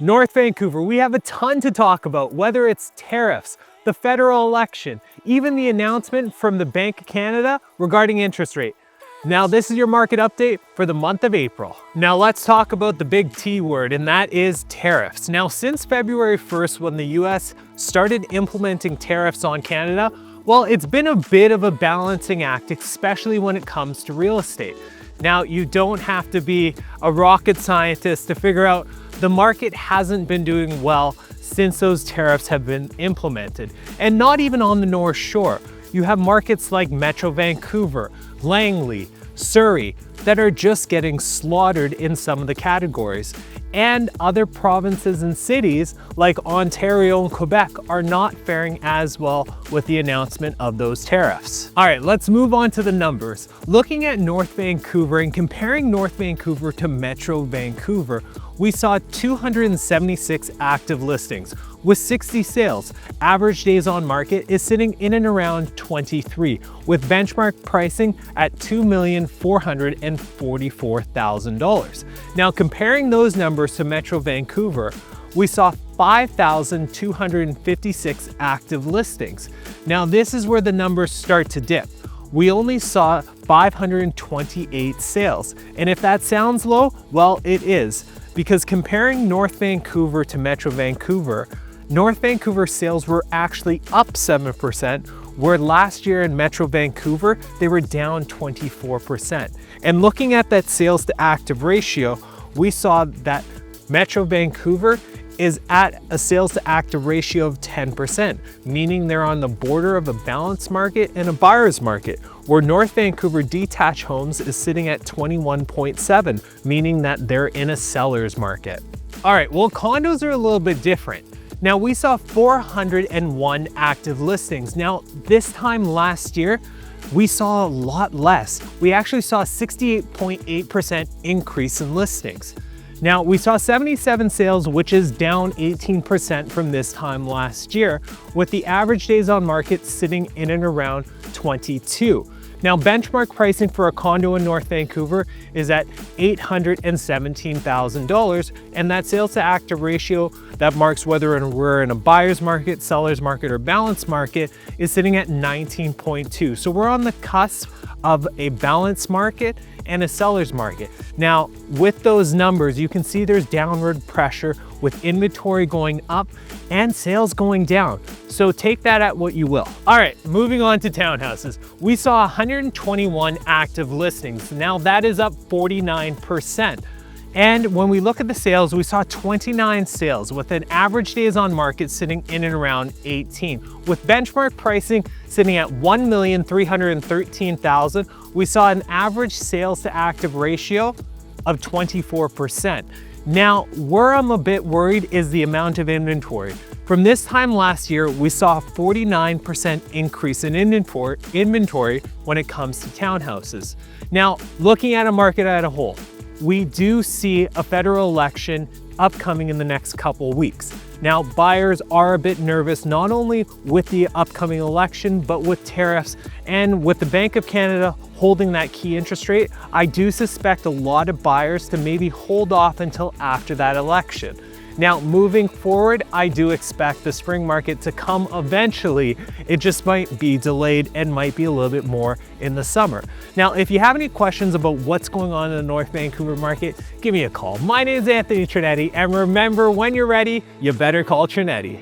North Vancouver, we have a ton to talk about, whether it's tariffs, the federal election, even the announcement from the Bank of Canada regarding interest rate. Now, this is your market update for the month of April. Now, let's talk about the big T word, and that is tariffs. Now, since February 1st, when the US started implementing tariffs on Canada, well, it's been a bit of a balancing act, especially when it comes to real estate. Now, you don't have to be a rocket scientist to figure out the market hasn't been doing well since those tariffs have been implemented. And not even on the North Shore. You have markets like Metro Vancouver, Langley, Surrey, that are just getting slaughtered in some of the categories. And other provinces and cities like Ontario and Quebec are not faring as well with the announcement of those tariffs. All right, let's move on to the numbers. Looking at North Vancouver and comparing North Vancouver to Metro Vancouver, we saw 276 active listings with 60 sales. Average days on market is sitting in and around 23, with benchmark pricing at $2,444,000. Now, comparing those numbers to Metro Vancouver, we saw 5,256 active listings. Now, this is where the numbers start to dip. We only saw 528 sales. And if that sounds low, well, it is. Because comparing North Vancouver to Metro Vancouver, North Vancouver sales were actually up 7%, where last year in Metro Vancouver, they were down 24%. And looking at that sales to active ratio, we saw that Metro Vancouver is at a sales to active ratio of 10%, meaning they're on the border of a balanced market and a buyer's market, where North Vancouver detached homes is sitting at 21.7, meaning that they're in a seller's market. All right, well, condos are a little bit different. Now, we saw 401 active listings. Now, this time last year, we saw a lot less. We actually saw a 68.8% increase in listings. Now, we saw 77 sales, which is down 18% from this time last year, with the average days on market sitting in and around 22. Now, benchmark pricing for a condo in North Vancouver is at $817,000, and that sales to active ratio that marks whether we're in a buyer's market, seller's market, or balanced market is sitting at 19.2. So we're on the cusp of a balanced market and a seller's market. Now, with those numbers, you can see there's downward pressure with inventory going up and sales going down. So take that at what you will. All right, moving on to townhouses. We saw 121 active listings. Now that is up 49%. And when we look at the sales, we saw 29 sales with an average days on market sitting in and around 18. With benchmark pricing sitting at $1,313,000, we saw an average sales to active ratio of 24%. Now, where I'm a bit worried is the amount of inventory. From this time last year, we saw a 49% increase in inventory when it comes to townhouses. Now, looking at a market as a whole, we do see a federal election upcoming in the next couple weeks. Now, buyers are a bit nervous, not only with the upcoming election, but with tariffs and with the Bank of Canada holding that key interest rate. I do suspect a lot of buyers to maybe hold off until after that election. Now, moving forward, I do expect the spring market to come eventually. It just might be delayed and might be a little bit more in the summer. Now, if you have any questions about what's going on in the North Vancouver market, give me a call. My name is Anthony Trinetti, and remember, when you're ready, you better call Trinetti.